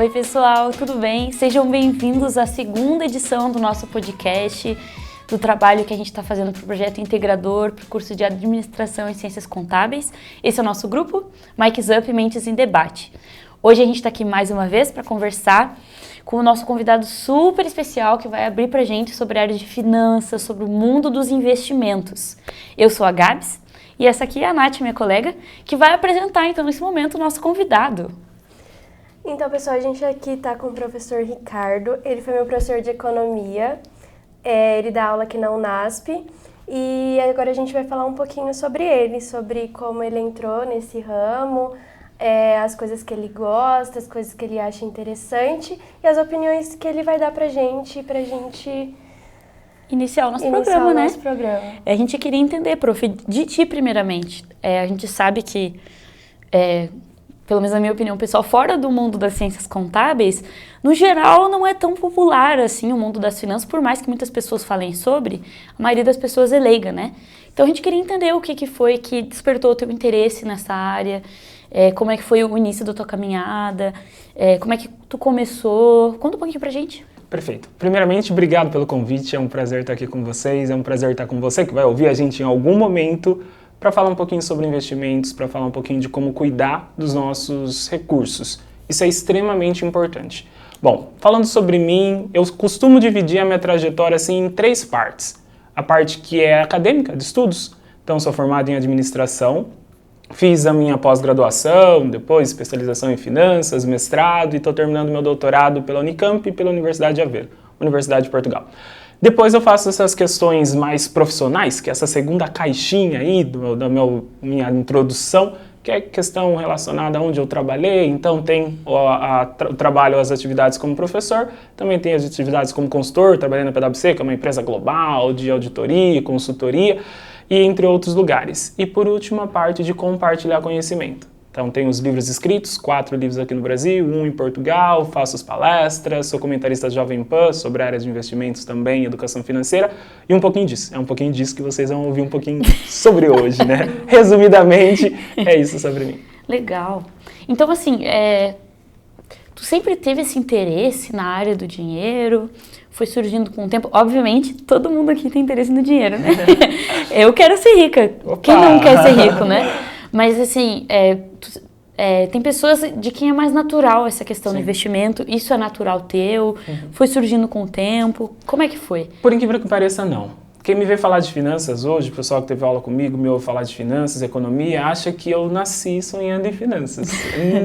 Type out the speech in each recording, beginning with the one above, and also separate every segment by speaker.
Speaker 1: Oi pessoal, tudo bem? Sejam bem-vindos à segunda edição do nosso podcast, do trabalho que a gente está fazendo para o projeto integrador, para o curso de Administração e Ciências Contábeis. Esse é o nosso grupo, Mics Up Mentes em Debate. Hoje a gente está aqui mais uma vez para conversar com o nosso convidado super especial que vai abrir para a gente sobre a área de finanças, sobre o mundo dos investimentos. Eu sou a Gabs e essa aqui é a Nath, minha colega, que vai apresentar então nesse momento o nosso convidado.
Speaker 2: Então, pessoal, a gente aqui está com o professor Ricardo. Ele foi meu professor de economia, ele dá aula aqui na Unasp. E agora a gente vai falar um pouquinho sobre ele, sobre como ele entrou nesse ramo, as coisas que ele gosta, as coisas que ele acha interessante e as opiniões que ele vai dar pra gente
Speaker 1: iniciar o nosso programa, né? A gente queria entender, prof, de ti primeiramente. A gente sabe que, pelo menos na minha opinião pessoal, fora do mundo das ciências contábeis, no geral não é tão popular assim o mundo das finanças, por mais que muitas pessoas falem sobre, a maioria das pessoas é leiga, né? Então a gente queria entender o que foi que despertou o teu interesse nessa área, como é que foi o início da tua caminhada, como é que tu começou, conta um pouquinho pra gente.
Speaker 3: Perfeito. Primeiramente, obrigado pelo convite, é um prazer estar aqui com vocês, é um prazer estar com você que vai ouvir a gente em algum momento para falar um pouquinho sobre investimentos, para falar um pouquinho de como cuidar dos nossos recursos. Isso é extremamente importante. Bom, falando sobre mim, eu costumo dividir a minha trajetória assim, em 3 partes. A parte que é acadêmica, de estudos. Então, sou formado em administração, fiz a minha pós-graduação, depois especialização em finanças, mestrado e estou terminando meu doutorado pela Unicamp e pela Universidade de Aveiro, Universidade de Portugal. Depois eu faço essas questões mais profissionais, que é essa segunda caixinha aí minha introdução, que é questão relacionada a onde eu trabalhei. Então tem o trabalho, as atividades como professor, também tem as atividades como consultor, trabalhei na PwC, que é uma empresa global de auditoria, consultoria, e entre outros lugares. E por último, a parte de compartilhar conhecimento. Então, tenho os livros escritos, 4 livros aqui no Brasil, 1 em Portugal, faço as palestras, sou comentarista da Jovem Pan sobre áreas de investimentos também, educação financeira, e um pouquinho disso. É um pouquinho disso que vocês vão ouvir um pouquinho sobre hoje, né? Resumidamente, é isso sobre mim.
Speaker 1: Legal. Então, assim, tu sempre teve esse interesse na área do dinheiro, foi surgindo com o tempo. Obviamente, todo mundo aqui tem interesse no dinheiro, né? Eu quero ser rica. Opa! Quem não quer ser rico, né? Mas, assim, tem pessoas de quem é mais natural essa questão do investimento. Isso é natural teu? Foi surgindo com o tempo? Como é que foi?
Speaker 3: Por incrível que pareça, não. Quem me vê falar de finanças hoje, o pessoal que teve aula comigo, me ouve falar de finanças, economia, acha que eu nasci sonhando em finanças.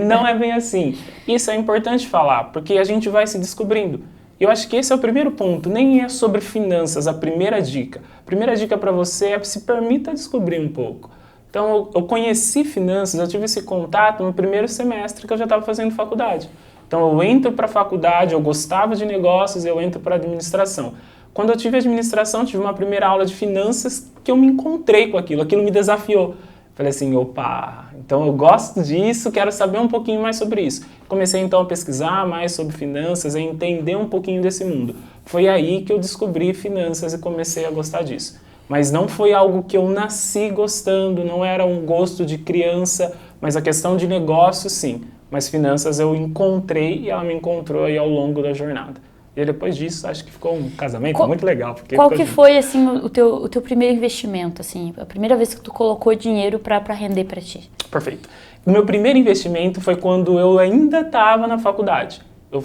Speaker 3: Não é bem assim. Isso é importante falar, porque a gente vai se descobrindo. Eu acho que esse é o primeiro ponto, nem é sobre finanças a primeira dica. A primeira dica para você é se permita descobrir um pouco. Então, eu conheci finanças, eu tive esse contato no primeiro semestre que eu já estava fazendo faculdade. Então, eu entro para a faculdade, eu gostava de negócios, eu entro para a administração. Quando eu tive administração, tive uma primeira aula de finanças que eu me encontrei com aquilo me desafiou. Falei assim, opa, então eu gosto disso, quero saber um pouquinho mais sobre isso. Comecei então a pesquisar mais sobre finanças, a entender um pouquinho desse mundo. Foi aí que eu descobri finanças e comecei a gostar disso. Mas não foi algo que eu nasci gostando, não era um gosto de criança, mas a questão de negócio sim. Mas finanças eu encontrei e ela me encontrou aí ao longo da jornada. E depois disso, acho que ficou um casamento muito legal.
Speaker 1: Qual que foi, assim, o teu primeiro investimento, assim, a primeira vez que tu colocou dinheiro para render para ti?
Speaker 3: Perfeito. O meu primeiro investimento foi quando eu ainda estava na faculdade. Eu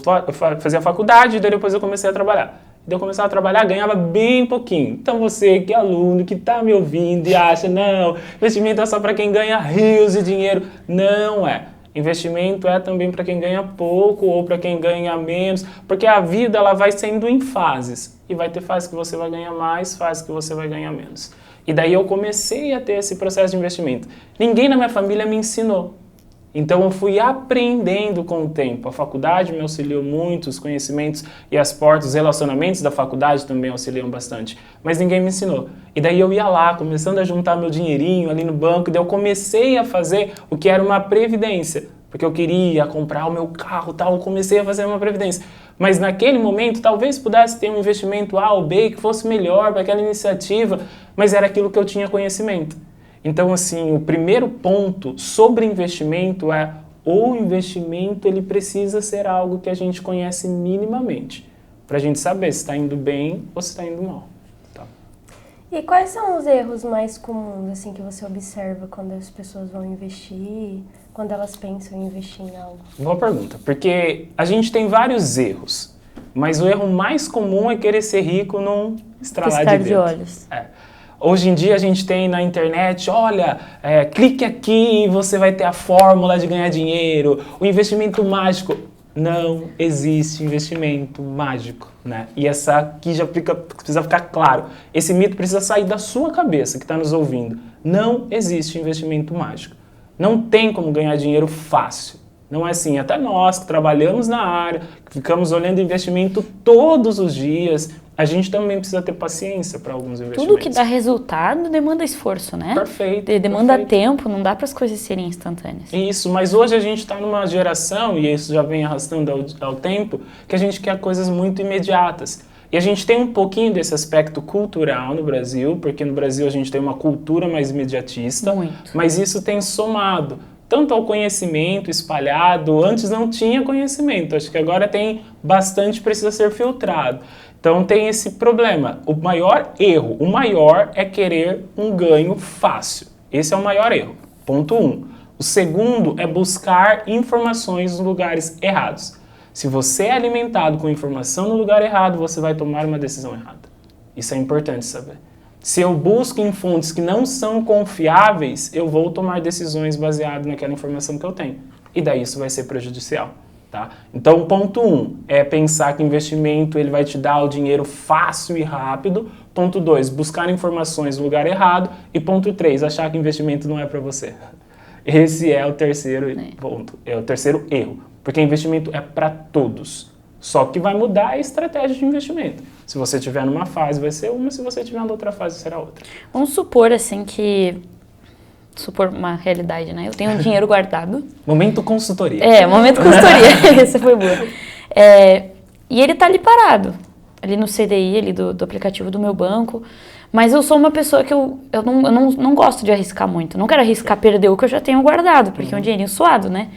Speaker 3: fazia faculdade e depois eu comecei a trabalhar. Eu começava a trabalhar, ganhava bem pouquinho. Então você que é aluno, que está me ouvindo e acha, não, investimento é só para quem ganha rios de dinheiro. Não é. Investimento é também para quem ganha pouco ou para quem ganha menos, porque a vida ela vai sendo em fases. E vai ter fases que você vai ganhar mais, fases que você vai ganhar menos. E daí eu comecei a ter esse processo de investimento. Ninguém na minha família me ensinou. Então eu fui aprendendo com o tempo. A faculdade me auxiliou muito, os conhecimentos e as portas, os relacionamentos da faculdade também auxiliam bastante. Mas ninguém me ensinou. E daí eu ia lá, começando a juntar meu dinheirinho ali no banco, e daí eu comecei a fazer o que era uma previdência. Porque eu queria comprar o meu carro e tal, eu comecei a fazer uma previdência. Mas naquele momento, talvez pudesse ter um investimento A ou B que fosse melhor para aquela iniciativa, mas era aquilo que eu tinha conhecimento. Então, assim, o primeiro ponto sobre investimento é o investimento ele precisa ser algo que a gente conhece minimamente, para a gente saber se está indo bem ou se está indo mal. Tá?
Speaker 2: E quais são os erros mais comuns assim, que você observa quando as pessoas vão investir, quando elas pensam em investir em algo?
Speaker 3: Boa pergunta, porque a gente tem vários erros, mas o erro mais comum é querer ser rico num estralar de
Speaker 1: olhos.
Speaker 3: Hoje em dia a gente tem na internet, olha, clique aqui e você vai ter a fórmula de ganhar dinheiro, o investimento mágico. Não existe investimento mágico, né? E essa aqui já precisa ficar claro. Esse mito precisa sair da sua cabeça, que está nos ouvindo. Não existe investimento mágico. Não tem como ganhar dinheiro fácil. Não é assim. Até nós que trabalhamos na área, que ficamos olhando investimento todos os dias, a gente também precisa ter paciência para alguns investimentos.
Speaker 1: Tudo que dá resultado demanda esforço, né?
Speaker 3: Perfeito.
Speaker 1: Demanda tempo, não dá para as coisas serem instantâneas.
Speaker 3: Isso, mas hoje a gente está numa geração, e isso já vem arrastando ao tempo, que a gente quer coisas muito imediatas. E a gente tem um pouquinho desse aspecto cultural no Brasil, porque no Brasil a gente tem uma cultura mais imediatista, mas isso tem somado tanto ao conhecimento espalhado, antes não tinha conhecimento, acho que agora tem bastante, precisa ser filtrado. Então tem esse problema. O maior erro, o maior é querer um ganho fácil. Esse é o maior erro. Ponto 1. O segundo é buscar informações nos lugares errados. Se você é alimentado com informação no lugar errado, você vai tomar uma decisão errada. Isso é importante saber. Se eu busco em fontes que não são confiáveis, eu vou tomar decisões baseadas naquela informação que eu tenho. E daí isso vai ser prejudicial. Tá? Então, ponto 1 é pensar que investimento ele vai te dar o dinheiro fácil e rápido. Ponto 2, buscar informações no lugar errado. E ponto 3, achar que investimento não é para você. Esse é o terceiro ponto, é o terceiro erro. Porque investimento é para todos. Só que vai mudar a estratégia de investimento. Se você estiver numa fase, vai ser uma. Se você estiver na outra fase, será outra.
Speaker 1: Vamos supor, assim, que... Supor uma realidade, né? Eu tenho um dinheiro guardado.
Speaker 3: Momento consultoria.
Speaker 1: Momento consultoria. Essa foi boa. E ele tá ali parado. Ali no CDI, ali do aplicativo do meu banco. Mas eu sou uma pessoa que eu não gosto de arriscar muito. Não quero arriscar perder o que eu já tenho guardado, porque é um dinheirinho suado, né?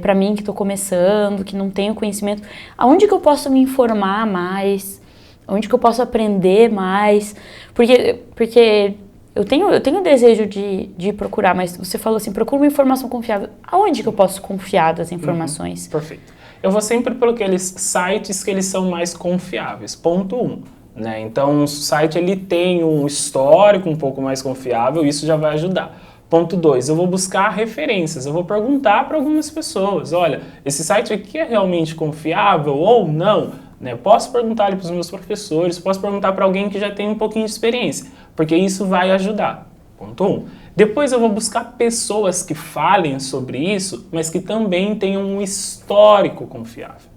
Speaker 1: Para mim que estou começando, que não tenho conhecimento, aonde que eu posso me informar mais? Onde que eu posso aprender mais? Porque eu tenho desejo de procurar, mas você falou assim, procura uma informação confiável. Aonde que eu posso confiar das informações?
Speaker 3: Perfeito. Eu vou sempre por aqueles sites que eles são mais confiáveis. Ponto 1. Né? Então, o site ele tem um histórico um pouco mais confiável, isso já vai ajudar. Ponto 2, eu vou buscar referências, eu vou perguntar para algumas pessoas, olha, esse site aqui é realmente confiável ou não? Né? Posso perguntar para os meus professores, posso perguntar para alguém que já tem um pouquinho de experiência, porque isso vai ajudar. Ponto 1. Depois eu vou buscar pessoas que falem sobre isso, mas que também tenham um histórico confiável.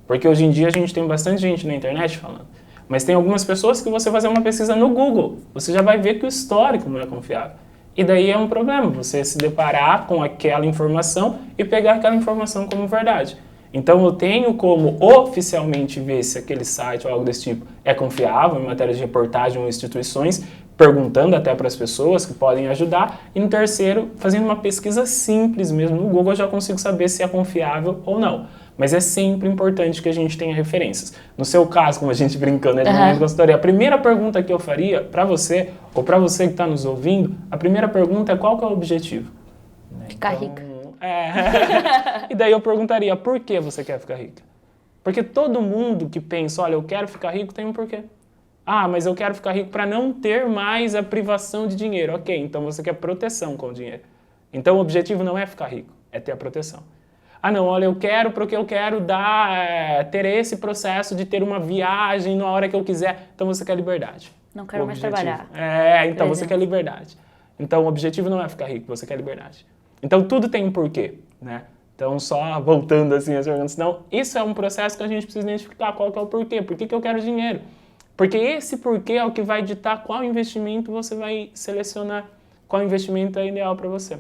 Speaker 3: Porque hoje em dia a gente tem bastante gente na internet falando, mas tem algumas pessoas que você fazer uma pesquisa no Google, você já vai ver que o histórico não é confiável. E daí é um problema, você se deparar com aquela informação e pegar aquela informação como verdade. Então eu tenho como oficialmente ver se aquele site ou algo desse tipo é confiável em matéria de reportagem ou instituições, perguntando até para as pessoas que podem ajudar. E no terceiro, fazendo uma pesquisa simples mesmo no Google, eu já consigo saber se é confiável ou não. Mas é sempre importante que a gente tenha referências. No seu caso, como a gente brincando, de momento de consultoria, a primeira pergunta que eu faria para você, ou para você que está nos ouvindo, a primeira pergunta é qual que é o objetivo?
Speaker 1: Ficar rica.
Speaker 3: E daí eu perguntaria, por que você quer ficar rica? Porque todo mundo que pensa, olha, eu quero ficar rico, tem um porquê. Ah, mas eu quero ficar rico para não ter mais a privação de dinheiro. Ok, então você quer proteção com o dinheiro. Então o objetivo não é ficar rico, é ter a proteção. Ah não, olha, eu quero porque eu quero ter esse processo de ter uma viagem na hora que eu quiser. Então você quer liberdade.
Speaker 1: Não quero mais trabalhar.
Speaker 3: Então você quer liberdade. Então o objetivo não é ficar rico, você quer liberdade. Então tudo tem um porquê, né? Então só voltando assim as perguntas, não, isso é um processo que a gente precisa identificar qual que é o porquê. Por que eu quero dinheiro? Porque esse porquê é o que vai ditar qual investimento você vai selecionar, qual investimento é ideal para você.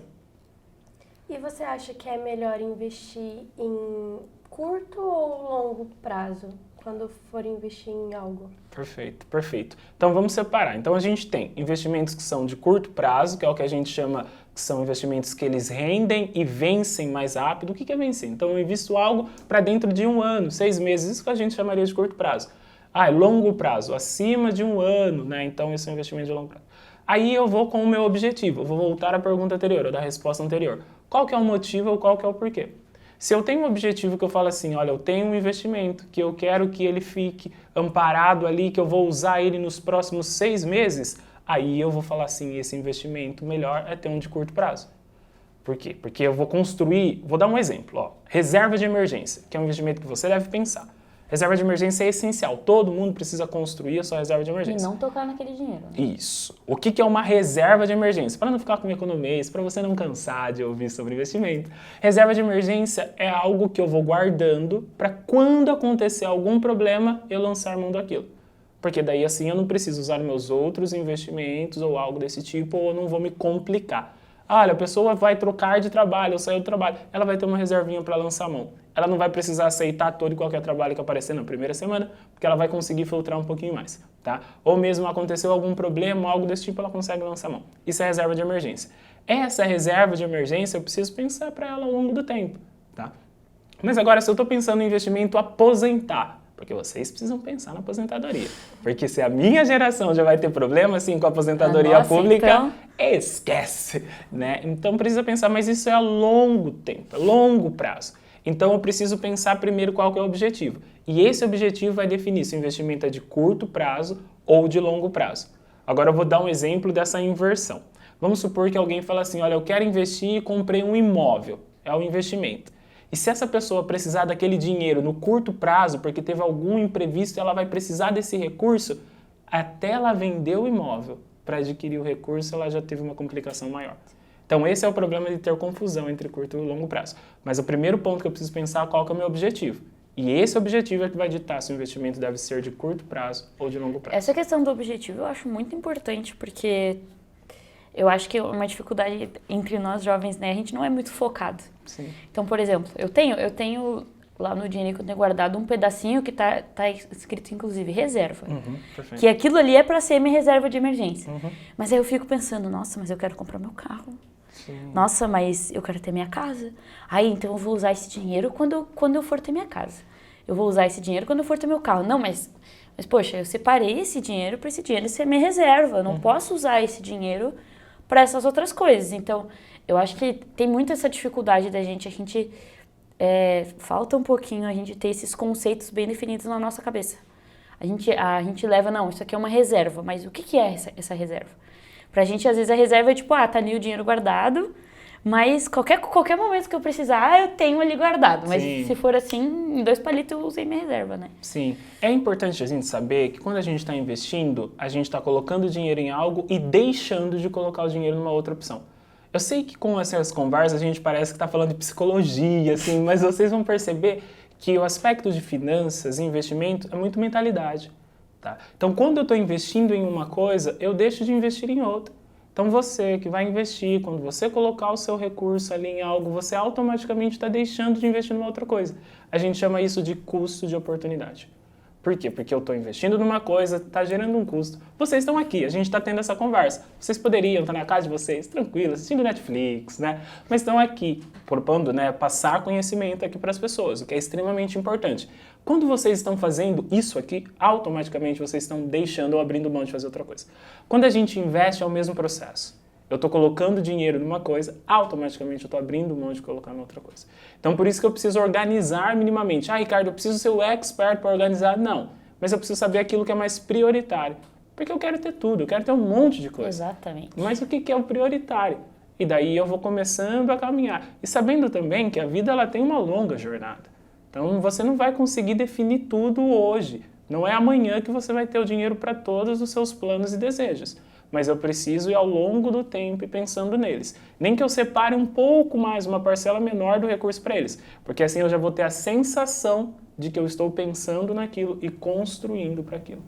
Speaker 2: E você acha que é melhor investir em curto ou longo prazo, quando for investir em algo?
Speaker 3: Perfeito, perfeito. Então vamos separar. Então a gente tem investimentos que são de curto prazo, que é o que a gente chama que são investimentos que eles rendem e vencem mais rápido. O que é vencer? Então eu invisto algo para dentro de 1 ano, 6 meses, isso que a gente chamaria de curto prazo. É longo prazo, acima de 1 ano, né? Então esse é um investimento de longo prazo. Aí eu vou com o meu objetivo, eu vou voltar à pergunta anterior, ou da resposta anterior. Qual que é o motivo ou qual que é o porquê? Se eu tenho um objetivo que eu falo assim, olha, eu tenho um investimento, que eu quero que ele fique amparado ali, que eu vou usar ele nos próximos 6 meses, aí eu vou falar assim, esse investimento melhor é ter um de curto prazo. Por quê? Porque eu vou construir, vou dar um exemplo, reserva de emergência, que é um investimento que você deve pensar. Reserva de emergência é essencial, todo mundo precisa construir a sua reserva de emergência.
Speaker 1: E não tocar naquele dinheiro. Né?
Speaker 3: Isso. O que é uma reserva de emergência? Para não ficar com economês, para você não cansar de ouvir sobre investimento. Reserva de emergência é algo que eu vou guardando para quando acontecer algum problema, eu lançar mão daquilo. Porque daí assim eu não preciso usar meus outros investimentos ou algo desse tipo, ou eu não vou me complicar. Olha, a pessoa vai trocar de trabalho ou sair do trabalho, ela vai ter uma reservinha para lançar mão. Ela não vai precisar aceitar todo e qualquer trabalho que aparecer na primeira semana, porque ela vai conseguir filtrar um pouquinho mais, tá? Ou mesmo aconteceu algum problema, algo desse tipo, ela consegue lançar mão. Isso é reserva de emergência. Essa reserva de emergência eu preciso pensar para ela ao longo do tempo, tá? Mas agora, se eu estou pensando em investimento aposentar, porque vocês precisam pensar na aposentadoria. Porque se a minha geração já vai ter problema assim com a aposentadoria pública, então... esquece, né? Então precisa pensar, mas isso é a longo tempo, a longo prazo. Então eu preciso pensar primeiro qual que é o objetivo. E esse objetivo vai definir se o investimento é de curto prazo ou de longo prazo. Agora eu vou dar um exemplo dessa inversão. Vamos supor que alguém fala assim, olha, eu quero investir e comprei um imóvel. É o investimento. E se essa pessoa precisar daquele dinheiro no curto prazo, porque teve algum imprevisto, ela vai precisar desse recurso, até ela vender o imóvel para adquirir o recurso, ela já teve uma complicação maior. Então esse é o problema de ter confusão entre curto e longo prazo. Mas o primeiro ponto que eu preciso pensar é qual que é o meu objetivo. E esse objetivo é que vai ditar se o investimento deve ser de curto prazo ou de longo prazo.
Speaker 1: Essa questão do objetivo eu acho muito importante, porque eu acho que é uma dificuldade entre nós jovens, né? A gente não é muito focado.
Speaker 3: Sim.
Speaker 1: Então, por exemplo, eu tenho lá no dinheiro que eu tenho guardado um pedacinho que tá escrito, inclusive, reserva.
Speaker 3: Perfeito.
Speaker 1: Que aquilo ali é para ser minha reserva de emergência. Mas aí eu fico pensando, nossa, mas eu quero comprar meu carro.
Speaker 3: Sim.
Speaker 1: Nossa, mas eu quero ter minha casa. Aí, então eu vou usar esse dinheiro quando eu for ter minha casa. Eu vou usar esse dinheiro quando eu for ter meu carro. Não, mas poxa, eu separei esse dinheiro para esse dinheiro ser minha reserva. Eu não posso usar esse dinheiro para essas outras coisas. Então, eu acho que tem muito essa dificuldade da gente, falta um pouquinho a gente ter esses conceitos bem definidos na nossa cabeça. A gente leva, não, isso aqui é uma reserva, mas o que é essa reserva? Pra gente, às vezes, a reserva é tipo, tá ali o dinheiro guardado, mas qualquer momento que eu precisar, eu tenho ali guardado. Mas
Speaker 3: Sim.
Speaker 1: Se for assim, em 2 palitos eu usei minha reserva, né?
Speaker 3: Sim. É importante a gente saber que quando a gente está investindo, a gente está colocando dinheiro em algo e deixando de colocar o dinheiro numa outra opção. Eu sei que com essas conversas a gente parece que está falando de psicologia, assim, mas vocês vão perceber que o aspecto de finanças e investimento é muito mentalidade. Tá? Então, quando eu estou investindo em uma coisa, eu deixo de investir em outra. Então, você que vai investir, quando você colocar o seu recurso ali em algo, você automaticamente está deixando de investir numa outra coisa. A gente chama isso de custo de oportunidade. Por quê? Porque eu estou investindo numa coisa, está gerando um custo. Vocês estão aqui, a gente está tendo essa conversa. Vocês poderiam estar na casa de vocês, tranquilo, assistindo Netflix, né? Mas estão aqui, propondo, né, passar conhecimento aqui para as pessoas, o que é extremamente importante. Quando vocês estão fazendo isso aqui, automaticamente vocês estão deixando ou abrindo mão de fazer outra coisa. Quando a gente investe, é o mesmo processo. Eu estou colocando dinheiro numa coisa, automaticamente eu estou abrindo mão de colocar em outra coisa. Então, por isso que eu preciso organizar minimamente. Ricardo, eu preciso ser o expert para organizar? Não. Mas eu preciso saber aquilo que é mais prioritário. Porque eu quero ter tudo, eu quero ter um monte de coisa.
Speaker 1: Exatamente.
Speaker 3: Mas o que é o prioritário? E daí eu vou começando a caminhar. E sabendo também que a vida ela tem uma longa jornada. Então, você não vai conseguir definir tudo hoje. Não é amanhã que você vai ter o dinheiro para todos os seus planos e desejos. Mas eu preciso ir ao longo do tempo e pensando neles. Nem que eu separe um pouco mais, uma parcela menor do recurso para eles. Porque assim eu já vou ter a sensação de que eu estou pensando naquilo e construindo para aquilo.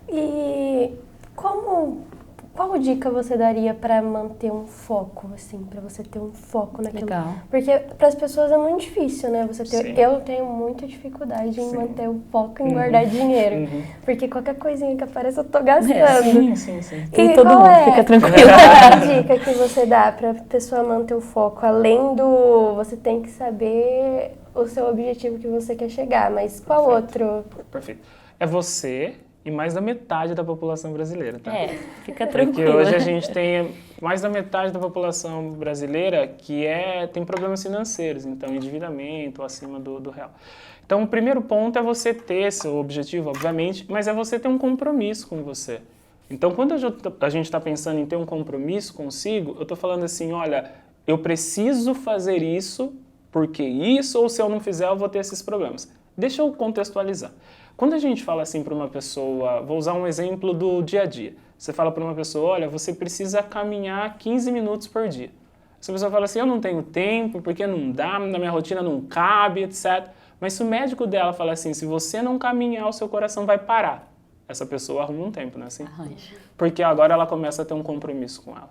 Speaker 2: E qual qual dica você daria para manter um foco, assim, para você ter um foco naquilo?
Speaker 1: Legal.
Speaker 2: Porque para as pessoas é muito difícil, né?
Speaker 3: Sim.
Speaker 2: Eu tenho muita dificuldade em
Speaker 3: Sim.
Speaker 2: manter o foco em guardar dinheiro, porque qualquer coisinha que apareça eu tô gastando.
Speaker 3: Sim.
Speaker 1: Tem
Speaker 2: E
Speaker 1: todo
Speaker 2: qual
Speaker 1: mundo, fica tranquilo.
Speaker 2: Qual é a dica que você dá para a pessoa manter o foco? Além do você tem que saber o seu objetivo que você quer chegar, mas qual outro?
Speaker 3: Perfeito. É você e mais da metade da população brasileira, tá?
Speaker 1: Fica
Speaker 3: Porque
Speaker 1: tranquilo.
Speaker 3: hoje a gente tem mais da metade da população brasileira que tem problemas financeiros, então endividamento acima do real. Então o primeiro ponto é você ter seu objetivo, obviamente, mas é você ter um compromisso com você. Então quando a gente está pensando em ter um compromisso consigo, eu estou falando assim, olha, eu preciso fazer isso, porque isso, ou se eu não fizer eu vou ter esses problemas. Deixa eu contextualizar. Quando a gente fala assim para uma pessoa, vou usar um exemplo do dia a dia. Você fala para uma pessoa, olha, você precisa caminhar 15 minutos por dia. Essa pessoa fala assim, eu não tenho tempo, porque não dá, na minha rotina não cabe, etc. Mas se o médico dela fala assim, se você não caminhar, o seu coração vai parar. Essa pessoa arruma um tempo, não é assim?
Speaker 1: Arranja.
Speaker 3: Porque agora ela começa a ter um compromisso com ela.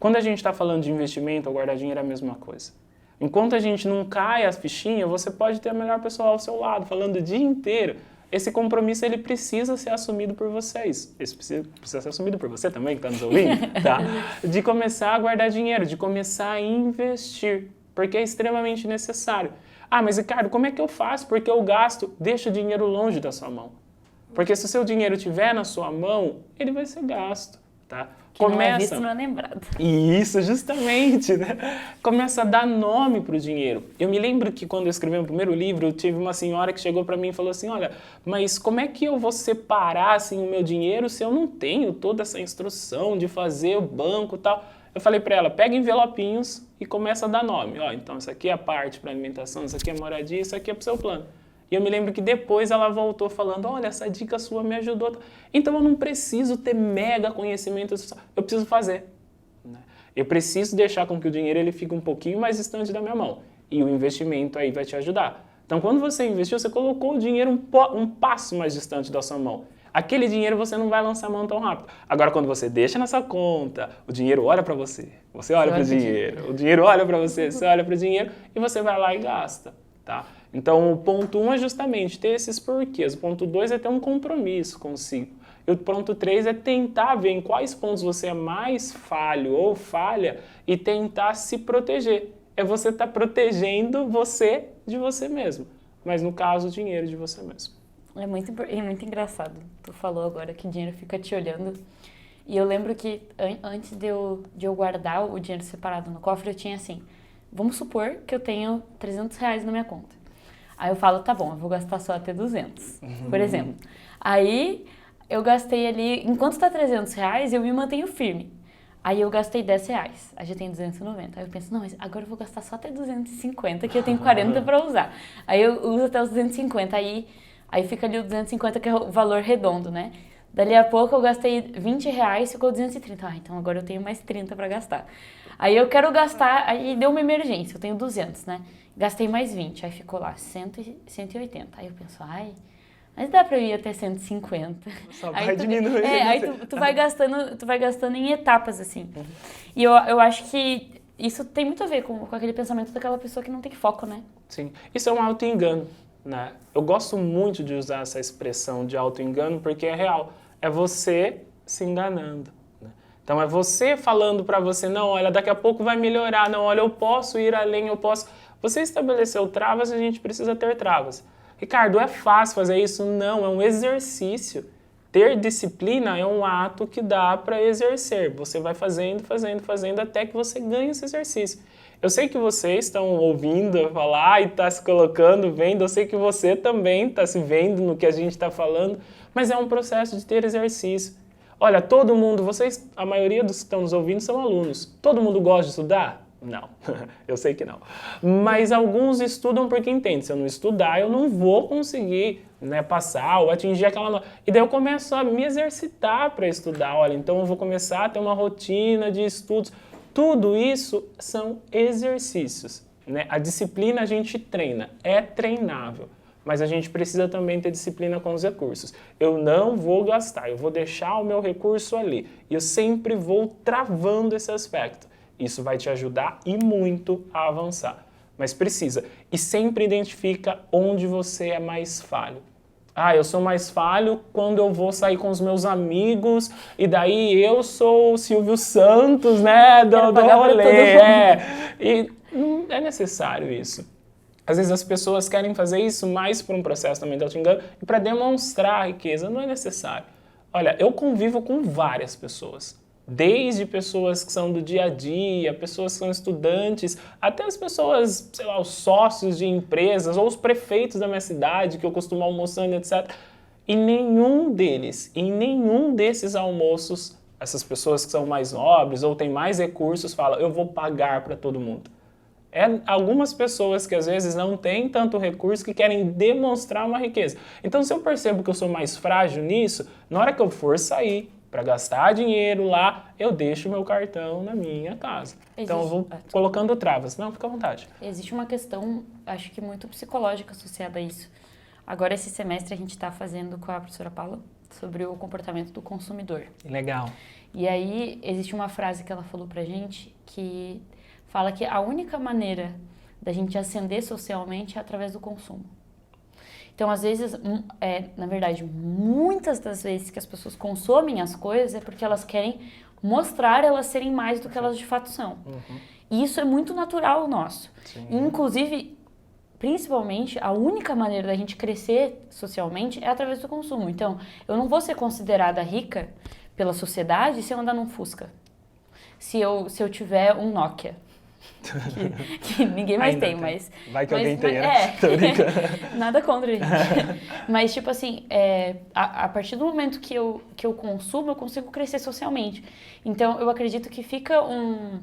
Speaker 3: Quando a gente está falando de investimento ou guardar dinheiro é a mesma coisa. Enquanto a gente não cai as fichinhas, você pode ter a melhor pessoa ao seu lado, falando o dia inteiro. Esse compromisso, ele precisa ser assumido por vocês. Esse precisa ser assumido por você também, que está nos ouvindo, tá? De começar a guardar dinheiro, de começar a investir, porque é extremamente necessário. Ah, mas Ricardo, como é que eu faço? Porque eu gasto, deixa o dinheiro longe da sua mão. Porque se o seu dinheiro estiver na sua mão, ele vai ser gasto, tá?
Speaker 1: Que não é visto, não é lembrado.
Speaker 3: Isso, justamente, né? Começa a dar nome para o dinheiro. Eu me lembro que quando eu escrevi o primeiro livro, eu tive uma senhora que chegou para mim e falou assim, olha, mas como é que eu vou separar assim, o meu dinheiro se eu não tenho toda essa instrução de fazer o banco e tal? Eu falei para ela, pega envelopinhos e começa a dar nome. Ó, então, isso aqui é a parte para alimentação, isso aqui é moradia, isso aqui é para o seu plano. E eu me lembro que depois ela voltou falando, olha, essa dica sua me ajudou. Então eu não preciso ter mega conhecimento, eu preciso fazer. Eu preciso deixar com que o dinheiro ele fique um pouquinho mais distante da minha mão. E o investimento aí vai te ajudar. Então quando você investiu, você colocou o dinheiro um passo mais distante da sua mão. Aquele dinheiro você não vai lançar a mão tão rápido. Agora quando você deixa nessa conta, o dinheiro olha para você. Você olha para o dinheiro. O dinheiro olha para você, você olha para o dinheiro e você vai lá e gasta. Tá? Então, o ponto 1 é justamente ter esses porquês. O ponto 2 é ter um compromisso consigo. E o ponto 3 é tentar ver em quais pontos você é mais falho ou falha e tentar se proteger. É você estar protegendo você de você mesmo. Mas, no caso, o dinheiro de você mesmo.
Speaker 1: É muito engraçado. Tu falou agora que o dinheiro fica te olhando. E eu lembro que antes de eu guardar o dinheiro separado no cofre, eu tinha assim... Vamos supor que eu tenho R$300 na minha conta. Aí eu falo, tá bom, eu vou gastar só até 200, por exemplo. Aí eu gastei ali, enquanto tá R$300, eu me mantenho firme. Aí eu gastei R$10, aí já tem 290. Aí eu penso, não, mas agora eu vou gastar só até 250, que eu tenho 40 para usar. Aí eu uso até os 250, aí fica ali o 250, que é o valor redondo, né? Dali a pouco eu gastei R$20, ficou 230. Ah, então agora eu tenho mais 30 para gastar. Aí eu quero gastar, aí deu uma emergência, eu tenho 200, né? Gastei mais 20, aí ficou lá 180. Aí eu penso, ai, mas dá pra eu ir até 150.
Speaker 3: Só vai diminuindo.
Speaker 1: Aí tu vai gastando em etapas, assim. E eu acho que isso tem muito a ver com aquele pensamento daquela pessoa que não tem foco, né?
Speaker 3: Sim, isso é um auto-engano, né? Eu gosto muito de usar essa expressão de auto-engano porque é real. É você se enganando. Então é você falando para você, não, olha, daqui a pouco vai melhorar, não, olha, eu posso ir além, eu posso... Você estabeleceu travas, a gente precisa ter travas. Ricardo, é fácil fazer isso? Não, é um exercício. Ter disciplina é um ato que dá para exercer. Você vai fazendo até que você ganhe esse exercício. Eu sei que vocês estão ouvindo falar e está se colocando, vendo, eu sei que você também está se vendo no que a gente está falando, mas é um processo de ter exercício. Olha, todo mundo, a maioria dos que estão nos ouvindo são alunos. Todo mundo gosta de estudar? Não, eu sei que não. Mas alguns estudam porque entendem. Se eu não estudar, eu não vou conseguir, né, passar ou atingir aquela nota. E daí eu começo a me exercitar para estudar. Olha, então eu vou começar a ter uma rotina de estudos. Tudo isso são exercícios, né? A disciplina a gente treina, é treinável. mas a gente precisa também ter disciplina com os recursos. Eu não vou gastar, eu vou deixar o meu recurso ali. E eu sempre vou travando esse aspecto. Isso vai te ajudar e muito a avançar. Mas precisa. E sempre identifica onde você é mais falho. Eu sou mais falho quando eu vou sair com os meus amigos e daí eu sou o Silvio Santos, né, do rolê. E não é necessário isso. Às vezes as pessoas querem fazer isso mais por um processo também de auto-engano e para demonstrar a riqueza. Não é necessário. Olha, eu convivo com várias pessoas. Desde pessoas que são do dia a dia, pessoas que são estudantes, até as pessoas, sei lá, os sócios de empresas ou os prefeitos da minha cidade que eu costumo almoçando, etc. E nenhum desses almoços, essas pessoas que são mais nobres ou têm mais recursos, falam, eu vou pagar para todo mundo. Algumas pessoas que às vezes não têm tanto recurso que querem demonstrar uma riqueza. Então, se eu percebo que eu sou mais frágil nisso, na hora que eu for sair, para gastar dinheiro lá, eu deixo meu cartão na minha casa. Então eu vou colocando travas. Não, fica à vontade.
Speaker 1: Existe uma questão, acho que muito psicológica associada a isso. Agora, esse semestre, a gente está fazendo com a professora Paula sobre o comportamento do consumidor.
Speaker 3: Legal.
Speaker 1: E aí, existe uma frase que ela falou pra gente que fala que a única maneira da gente ascender socialmente é através do consumo. Então, às vezes, na verdade, muitas das vezes que as pessoas consomem as coisas é porque elas querem mostrar elas serem mais do que elas de fato são. Uhum. E isso é muito natural nosso. Sim. E, inclusive, principalmente, a única maneira da gente crescer socialmente é através do consumo. Então, eu não vou ser considerada rica pela sociedade se eu andar num Fusca. Se eu tiver um Nokia. Que ninguém mais tem, mas...
Speaker 3: Vai que alguém tenha, né? Tô brincando.
Speaker 1: Nada contra, gente. Mas, tipo assim, a partir do momento que eu consumo, eu consigo crescer socialmente. Então, eu acredito que fica um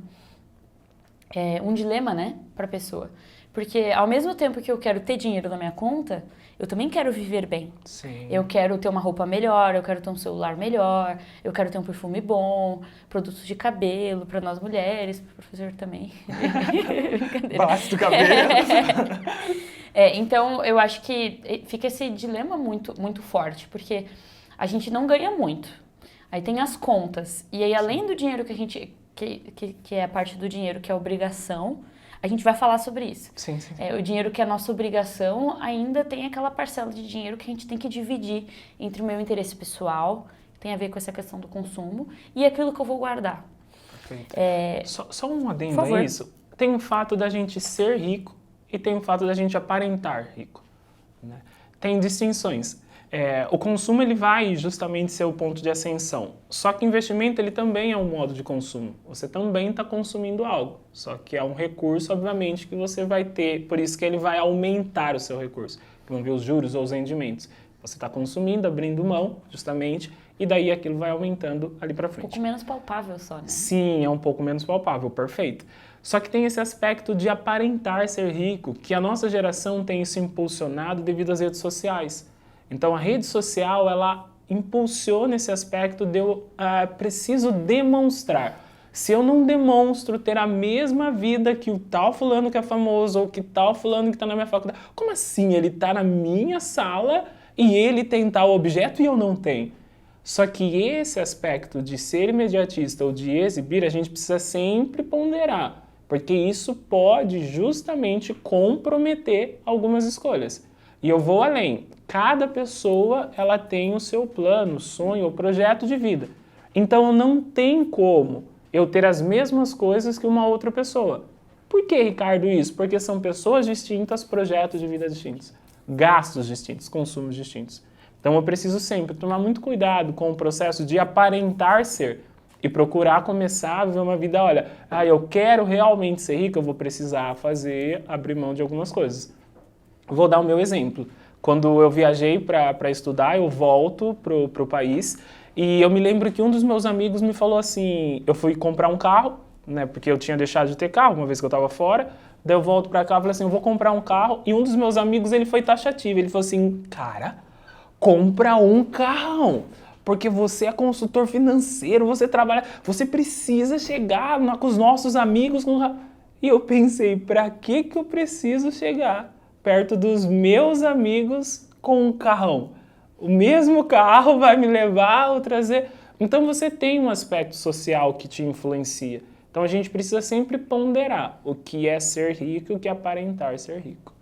Speaker 1: dilema, né, pra pessoa. Porque, ao mesmo tempo que eu quero ter dinheiro na minha conta, eu também quero viver bem.
Speaker 3: Sim.
Speaker 1: Eu quero ter uma roupa melhor, eu quero ter um celular melhor, eu quero ter um perfume bom, produtos de cabelo para nós mulheres, para o professor também.
Speaker 3: Basta do cabelo.
Speaker 1: Então, eu acho que fica esse dilema muito, muito forte, porque a gente não ganha muito. Aí tem as contas. E aí, além do dinheiro que a gente... que é a parte do dinheiro que é obrigação... A gente vai falar sobre isso.
Speaker 3: Sim.
Speaker 1: O dinheiro que é a nossa obrigação ainda tem aquela parcela de dinheiro que a gente tem que dividir entre o meu interesse pessoal, que tem a ver com essa questão do consumo, e aquilo que eu vou guardar.
Speaker 3: Perfeito. Só um adendo a isso. Tem o fato da gente ser rico e tem o fato da gente aparentar rico. Né? Tem distinções. O consumo ele vai justamente ser o ponto de ascensão. Só que investimento ele também é um modo de consumo. Você também está consumindo algo. Só que é um recurso, obviamente, que você vai ter. Por isso que ele vai aumentar o seu recurso. Vão ver os juros ou os rendimentos. Você está consumindo, abrindo mão, justamente, e daí aquilo vai aumentando ali para frente.
Speaker 1: Um pouco menos palpável só, né?
Speaker 3: Sim, é um pouco menos palpável, perfeito. Só que tem esse aspecto de aparentar ser rico, que a nossa geração tem isso impulsionado devido às redes sociais. Então, a rede social, ela impulsiona esse aspecto de eu preciso demonstrar. Se eu não demonstro ter a mesma vida que o tal fulano que é famoso ou que tal fulano que está na minha faculdade, como assim? Ele está na minha sala e ele tem tal objeto e eu não tenho. Só que esse aspecto de ser imediatista ou de exibir, a gente precisa sempre ponderar, porque isso pode justamente comprometer algumas escolhas. E eu vou além. Cada pessoa ela tem o seu plano, sonho ou projeto de vida. Então não tem como eu ter as mesmas coisas que uma outra pessoa. Por que, Ricardo, isso? Porque são pessoas distintas, projetos de vida distintos, gastos distintos, consumos distintos. Então eu preciso sempre tomar muito cuidado com o processo de aparentar ser e procurar começar a viver uma vida, olha, eu quero realmente ser rico, eu vou precisar abrir mão de algumas coisas. Vou dar o meu exemplo. Quando eu viajei para estudar, eu volto pro país e eu me lembro que um dos meus amigos me falou assim, eu fui comprar um carro, né, porque eu tinha deixado de ter carro uma vez que eu estava fora, daí eu volto para cá e falei assim, eu vou comprar um carro, e um dos meus amigos, ele foi taxativo, ele falou assim, cara, compra um carrão, porque você é consultor financeiro, você trabalha, você precisa chegar com os nossos amigos, e eu pensei, para que eu preciso chegar perto dos meus amigos com um carrão. O mesmo carro vai me levar ou trazer... Então você tem um aspecto social que te influencia. Então a gente precisa sempre ponderar o que é ser rico e o que é aparentar ser rico.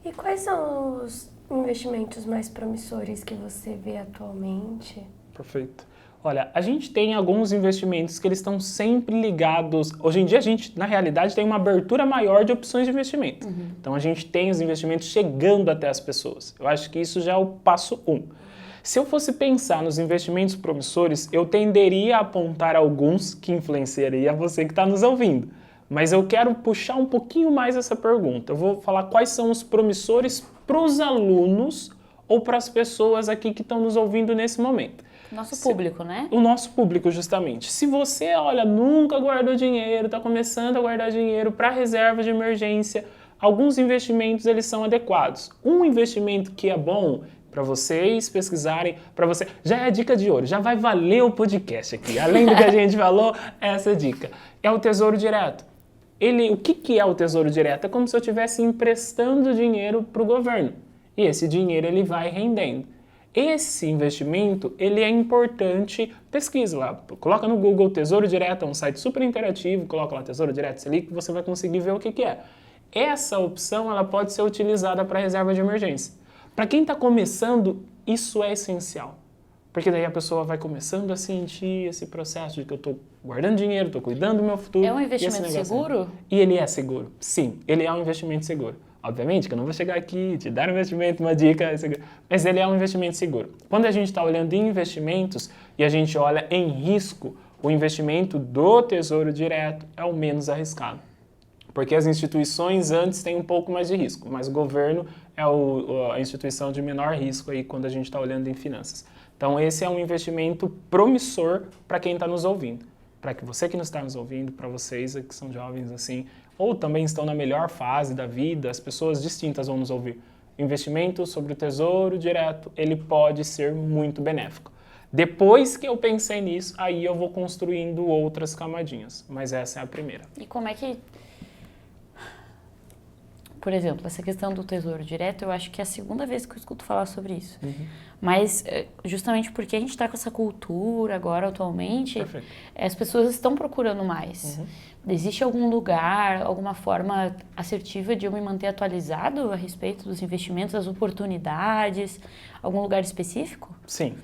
Speaker 2: E quais são os investimentos mais promissores que você vê atualmente?
Speaker 3: Perfeito. Olha, a gente tem alguns investimentos que eles estão sempre ligados... Hoje em dia a gente, na realidade, tem uma abertura maior de opções de investimento. Então a gente tem os investimentos chegando até as pessoas. Eu acho que isso já é o passo 1. Se eu fosse pensar nos investimentos promissores, eu tenderia a apontar alguns que influenciaria você que está nos ouvindo. Mas eu quero puxar um pouquinho mais essa pergunta. Eu vou falar quais são os promissores para os alunos ou para as pessoas aqui que estão nos ouvindo nesse momento.
Speaker 1: Nosso público, né?
Speaker 3: O nosso público, justamente. Se você, olha, nunca guardou dinheiro, está começando a guardar dinheiro para reserva de emergência, alguns investimentos eles são adequados. Um investimento que é bom para vocês pesquisarem, para você... Já é a dica de ouro, já vai valer o podcast aqui. Além do que a gente falou, essa dica. É o Tesouro Direto. O que é o Tesouro Direto? É como se eu estivesse emprestando dinheiro para o governo. E esse dinheiro ele vai rendendo. Esse investimento, ele é importante, pesquisa lá, coloca no Google Tesouro Direto, é um site super interativo, coloca lá Tesouro Direto Selic, você vai conseguir ver o que é. Essa opção, ela pode ser utilizada para reserva de emergência. Para quem está começando, isso é essencial, porque daí a pessoa vai começando a sentir esse processo de que eu estou guardando dinheiro, estou cuidando do meu futuro.
Speaker 1: É um investimento seguro?
Speaker 3: E ele é seguro, sim, ele é um investimento seguro. Obviamente que eu não vou chegar aqui e te dar um investimento, uma dica, mas ele é um investimento seguro. Quando a gente está olhando em investimentos e a gente olha em risco, o investimento do Tesouro Direto é o menos arriscado. Porque as instituições antes têm um pouco mais de risco, mas o governo é a instituição de menor risco aí quando a gente está olhando em finanças. Então esse é um investimento promissor para quem está nos ouvindo. Para que você que nos está nos ouvindo, para vocês que são jovens assim, ou também estão na melhor fase da vida, as pessoas distintas vão nos ouvir. Investimento sobre o Tesouro Direto, ele pode ser muito benéfico. Depois que eu pensei nisso, aí eu vou construindo outras camadinhas, mas essa é a primeira.
Speaker 1: E como é que... Por exemplo, essa questão do Tesouro Direto, eu acho que é a segunda vez que eu escuto falar sobre isso. Mas justamente porque a gente está com essa cultura agora, atualmente, as pessoas estão procurando mais. Existe algum lugar, alguma forma assertiva de eu me manter atualizado a respeito dos investimentos, das oportunidades, algum lugar específico?
Speaker 3: Sim.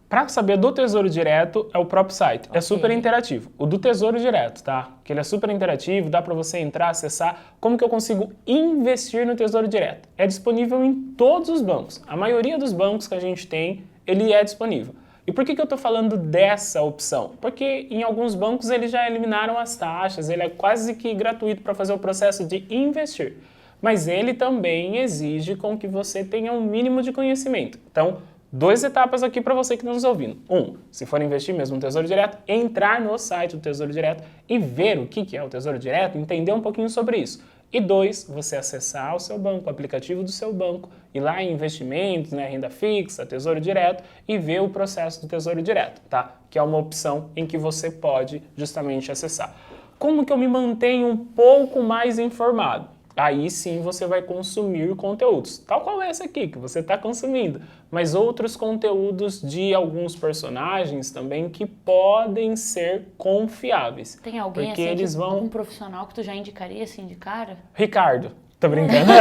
Speaker 3: Para saber do Tesouro Direto, é o próprio site. É super interativo. O do Tesouro Direto, tá? Que ele é super interativo, dá para você entrar, acessar. Como que eu consigo investir no Tesouro Direto? É disponível em todos os bancos. A maioria dos bancos que a gente tem, ele é disponível. E por que eu estou falando dessa opção? Porque em alguns bancos eles já eliminaram as taxas, ele é quase que gratuito para fazer o processo de investir. Mas ele também exige com que você tenha um mínimo de conhecimento. Então, 2 etapas aqui para você que está nos ouvindo. 1, se for investir mesmo no Tesouro Direto, entrar no site do Tesouro Direto e ver o que é o Tesouro Direto, entender um pouquinho sobre isso. E 2, você acessar o seu banco, o aplicativo do seu banco, ir lá em investimentos, né, renda fixa, Tesouro Direto e ver o processo do Tesouro Direto, tá? Que é uma opção em que você pode justamente acessar. Como que eu me mantenho um pouco mais informado? Aí sim você vai consumir conteúdos, tal qual esse aqui que você está consumindo, mas outros conteúdos de alguns personagens também que podem ser confiáveis.
Speaker 1: Tem alguém
Speaker 3: porque
Speaker 1: assim,
Speaker 3: eles vão...
Speaker 1: algum profissional que tu já indicaria assim de cara?
Speaker 3: Ricardo. Tô brincando.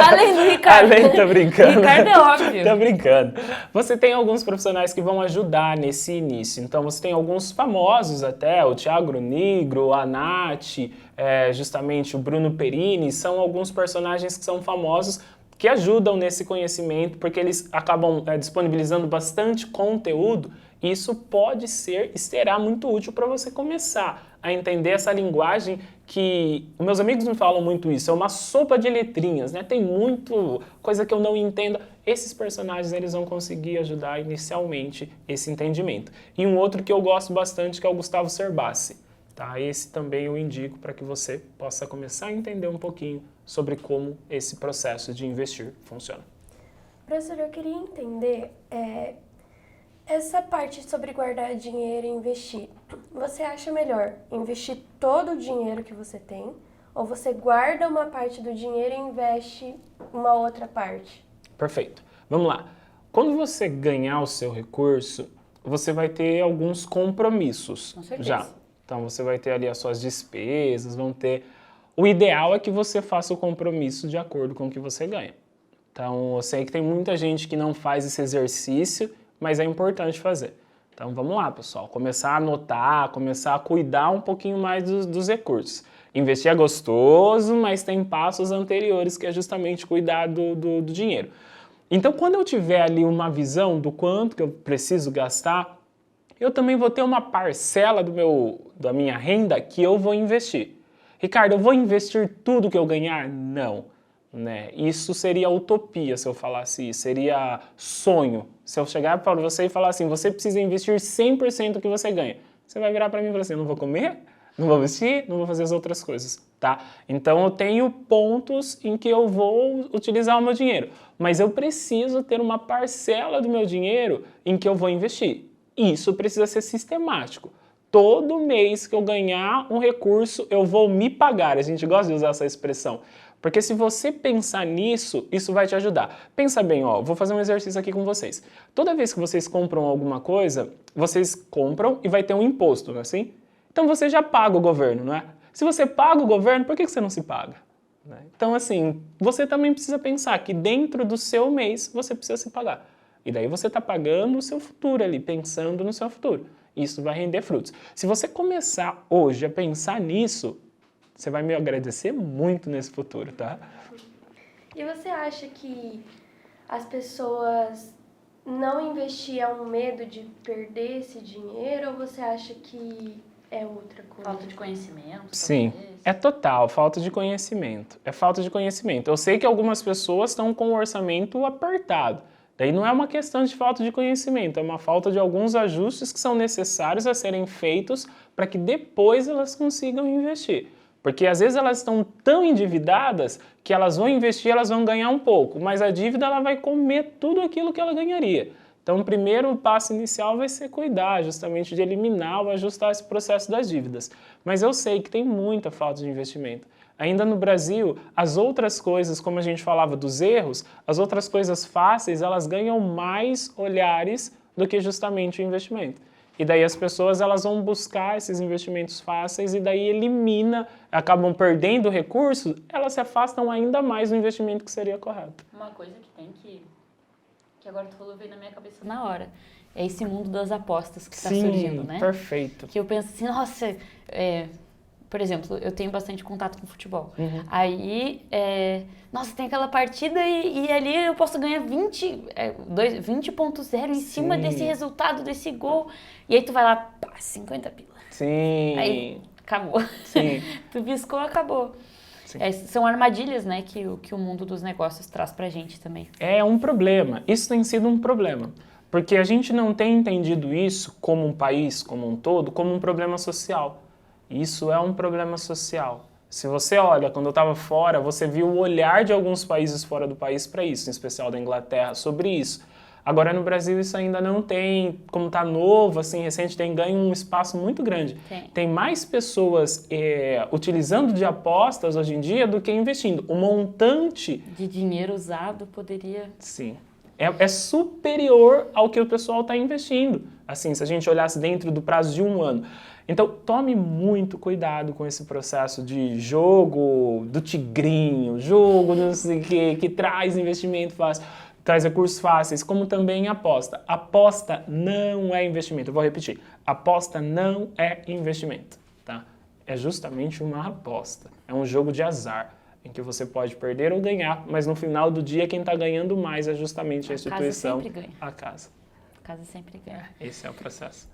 Speaker 1: Além do Ricardo.
Speaker 3: Tô brincando.
Speaker 1: Ricardo é óbvio.
Speaker 3: Tô brincando. Você tem alguns profissionais que vão ajudar nesse início. Então, você tem alguns famosos até, o Thiago Nigro, a Nath, justamente o Bruno Perini, são alguns personagens que são famosos que ajudam nesse conhecimento, porque eles acabam disponibilizando bastante conteúdo. E isso pode ser e será muito útil para você começar a entender essa linguagem que... Os meus amigos me falam muito isso, é uma sopa de letrinhas, né? Tem muito coisa que eu não entendo. Esses personagens, eles vão conseguir ajudar inicialmente esse entendimento. E um outro que eu gosto bastante, que é o Gustavo Cerbasi. Tá? Esse também eu indico para que você possa começar a entender um pouquinho sobre como esse processo de investir funciona.
Speaker 2: Professor, eu queria entender... Essa parte sobre guardar dinheiro e investir, você acha melhor investir todo o dinheiro que você tem ou você guarda uma parte do dinheiro e investe uma outra parte?
Speaker 3: Perfeito. Vamos lá. Quando você ganhar o seu recurso, você vai ter alguns compromissos.
Speaker 1: Com certeza.
Speaker 3: Já. Então você vai ter ali as suas despesas, vão ter... O ideal é que você faça o compromisso de acordo com o que você ganha. Então eu sei que tem muita gente que não faz esse exercício, mas é importante fazer. Então vamos lá, pessoal. Começar a anotar, começar a cuidar um pouquinho mais dos recursos. Investir é gostoso, mas tem passos anteriores que é justamente cuidar do dinheiro. Então quando eu tiver ali uma visão do quanto que eu preciso gastar, eu também vou ter uma parcela da minha renda que eu vou investir. Ricardo, eu vou investir tudo que eu ganhar? Não. Né? Isso seria utopia se eu falasse isso, seria sonho. Se eu chegar para você e falar assim, você precisa investir 100% do que você ganha. Você vai virar para mim e falar assim, eu não vou comer, não vou vestir, não vou fazer as outras coisas, tá? Então eu tenho pontos em que eu vou utilizar o meu dinheiro, mas eu preciso ter uma parcela do meu dinheiro em que eu vou investir. Isso precisa ser sistemático. Todo mês que eu ganhar um recurso, eu vou me pagar. A gente gosta de usar essa expressão. Porque se você pensar nisso, isso vai te ajudar. Pensa bem, ó, vou fazer um exercício aqui com vocês. Toda vez que vocês compram alguma coisa, vocês compram e vai ter um imposto, não é assim? Então você já paga o governo, não é? Se você paga o governo, por que você não se paga? Então assim, você também precisa pensar que dentro do seu mês você precisa se pagar. E daí você está pagando o seu futuro ali, pensando no seu futuro. Isso vai render frutos. Se você começar hoje a pensar nisso, você vai me agradecer muito nesse futuro, tá?
Speaker 2: E você acha que as pessoas não investiam medo de perder esse dinheiro ou você acha que é outra coisa?
Speaker 1: Falta de conhecimento?
Speaker 3: Sim,
Speaker 1: talvez?
Speaker 3: é total, falta de conhecimento. É falta de conhecimento. Eu sei que algumas pessoas estão com o orçamento apertado. Daí não é uma questão de falta de conhecimento, é uma falta de alguns ajustes que são necessários a serem feitos para que depois elas consigam investir. Porque às vezes elas estão tão endividadas que elas vão investir, elas vão ganhar um pouco, mas a dívida ela vai comer tudo aquilo que ela ganharia. Então o primeiro passo inicial vai ser cuidar justamente de eliminar ou ajustar esse processo das dívidas. Mas eu sei que tem muita falta de investimento. Ainda no Brasil, as outras coisas, como a gente falava dos erros, as outras coisas fáceis, elas ganham mais olhares do que justamente o investimento. E daí as pessoas elas vão buscar esses investimentos fáceis e daí acabam perdendo recursos, elas se afastam ainda mais do investimento que seria correto.
Speaker 1: Uma coisa que tem que agora tu falou, veio na minha cabeça na hora, é esse mundo das apostas que está surgindo, né?
Speaker 3: Perfeito.
Speaker 1: Que eu penso assim, nossa, por exemplo, eu tenho bastante contato com futebol.
Speaker 3: Uhum.
Speaker 1: Aí, nossa, tem aquela partida e ali eu posso ganhar 20.0 em cima desse resultado, desse gol. E aí tu vai lá, pá, 50 pila.
Speaker 3: Sim.
Speaker 1: Aí, acabou.
Speaker 3: Sim.
Speaker 1: Tu piscou, acabou. São armadilhas, né, que o mundo dos negócios traz pra gente também.
Speaker 3: É um problema. Isso tem sido um problema. Porque a gente não tem entendido isso como um país, como um todo, como um problema social. Isso é um problema social. Se você olha, quando eu estava fora, você viu o olhar de alguns países fora do país para isso, em especial da Inglaterra, sobre isso. Agora no Brasil isso ainda não tem, como está novo, assim, recente, tem ganho um espaço muito grande. Tem mais pessoas utilizando de apostas hoje em dia do que investindo. O montante
Speaker 1: de dinheiro usado poderia...
Speaker 3: Sim. É superior ao que o pessoal está investindo. Assim, se a gente olhasse dentro do prazo de um ano. Então, tome muito cuidado com esse processo de jogo do tigrinho, jogo não sei o que traz investimento fácil, traz recursos fáceis, como também aposta. Aposta não é investimento. Eu vou repetir. Aposta não é investimento, tá? É justamente uma aposta. É um jogo de azar, em que você pode perder ou ganhar, mas no final do dia quem está ganhando mais é justamente a instituição.
Speaker 1: Casa sempre ganha.
Speaker 3: A casa.
Speaker 1: A casa sempre ganha.
Speaker 3: Esse é o processo.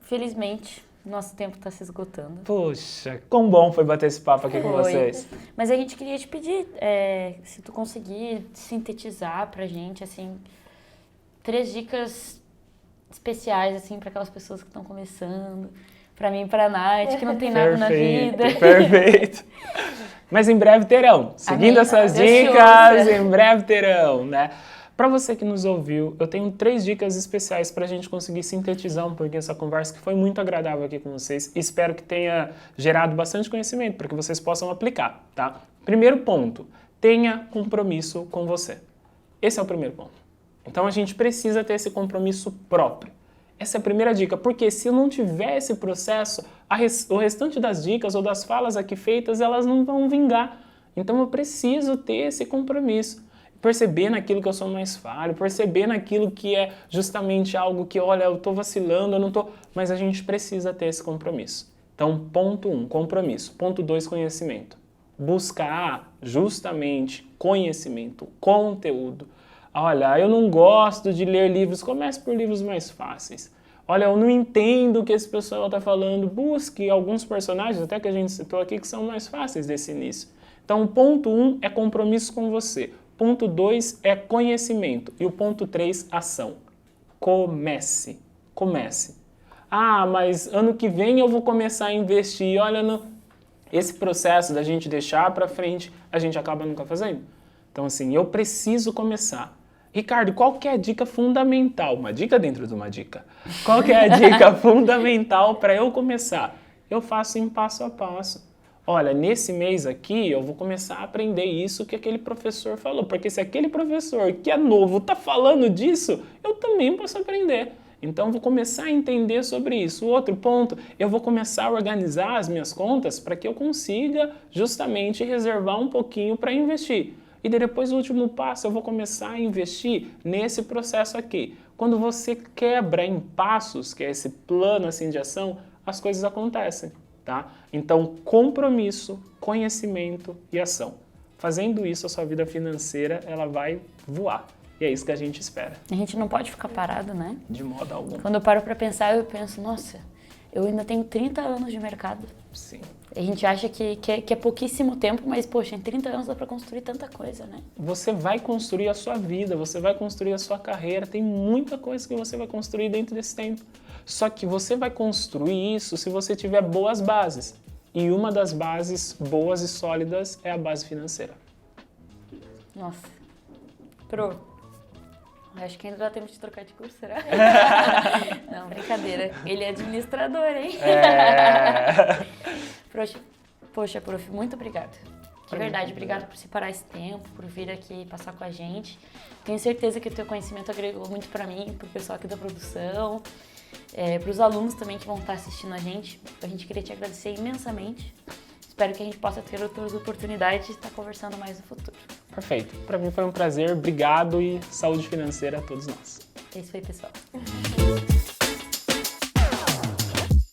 Speaker 1: Felizmente, nosso tempo está se esgotando.
Speaker 3: Poxa, quão bom foi bater esse papo aqui com vocês.
Speaker 1: Mas a gente queria te pedir, se tu conseguir sintetizar pra gente, assim, 3 dicas especiais, assim, para aquelas pessoas que estão começando, para mim e pra Nath, que não tem nada na vida.
Speaker 3: Perfeito. Mas em breve terão. Seguindo essas dicas, em breve terão, né? Para você que nos ouviu, eu tenho 3 dicas especiais para a gente conseguir sintetizar um pouquinho essa conversa, que foi muito agradável aqui com vocês. Espero que tenha gerado bastante conhecimento para que vocês possam aplicar, tá? Primeiro ponto, tenha compromisso com você. Esse é o primeiro ponto. Então a gente precisa ter esse compromisso próprio. Essa é a primeira dica, porque se eu não tiver esse processo, o restante das dicas ou das falas aqui feitas, elas não vão vingar. Então eu preciso ter esse compromisso. Perceber naquilo que eu sou mais falho, perceber naquilo que é justamente algo que, olha, eu estou vacilando, eu não estou... Mas a gente precisa ter esse compromisso. Então, ponto 1, compromisso. Ponto 2, conhecimento. Buscar justamente conhecimento, conteúdo. Olha, eu não gosto de ler livros, comece por livros mais fáceis. Olha, eu não entendo o que esse pessoal está falando, busque alguns personagens, até que a gente citou aqui, que são mais fáceis desse início. Então, o ponto 1 é compromisso com você. Ponto 2 é conhecimento. E o ponto 3, ação. Comece. Comece. Ah, mas ano que vem eu vou começar a investir. Olha, esse processo da gente deixar para frente, a gente acaba nunca fazendo. Então, assim, eu preciso começar. Ricardo, qual que é a dica fundamental? Uma dica dentro de uma dica. Qual que é a dica fundamental para eu começar? Eu faço em passo a passo. Olha, nesse mês aqui eu vou começar a aprender isso que aquele professor falou. Porque se aquele professor que é novo está falando disso, eu também posso aprender. Então, eu vou começar a entender sobre isso. O outro ponto, eu vou começar a organizar as minhas contas para que eu consiga justamente reservar um pouquinho para investir. E depois, o último passo, eu vou começar a investir nesse processo aqui. Quando você quebra em passos, que é esse plano assim, de ação, as coisas acontecem. Tá? Então, compromisso, conhecimento e ação. Fazendo isso, a sua vida financeira ela vai voar. E é isso que a gente espera.
Speaker 1: A gente não pode ficar parado, né?
Speaker 3: De modo algum.
Speaker 1: Quando eu paro para pensar, eu penso, nossa, eu ainda tenho 30 anos de mercado.
Speaker 3: Sim.
Speaker 1: A gente acha que é pouquíssimo tempo, mas, poxa, em 30 anos dá para construir tanta coisa, né?
Speaker 3: Você vai construir a sua vida, você vai construir a sua carreira, tem muita coisa que você vai construir dentro desse tempo. Só que você vai construir isso se você tiver boas bases. E uma das bases boas e sólidas é a base financeira.
Speaker 1: Nossa. Acho que ainda dá tempo de trocar de curso, será? Não, brincadeira. Ele é administrador, hein? Poxa, prof, muito obrigada. De verdade, obrigada por separar esse tempo, por vir aqui passar com a gente. Tenho certeza que o teu conhecimento agregou muito para mim, pro pessoal aqui da produção, para os alunos também que vão estar assistindo a gente. A gente queria te agradecer imensamente. Espero que a gente possa ter outras oportunidades de estar conversando mais no futuro.
Speaker 3: Perfeito. Para mim foi um prazer. Obrigado e saúde financeira a todos nós.
Speaker 1: É isso aí, pessoal.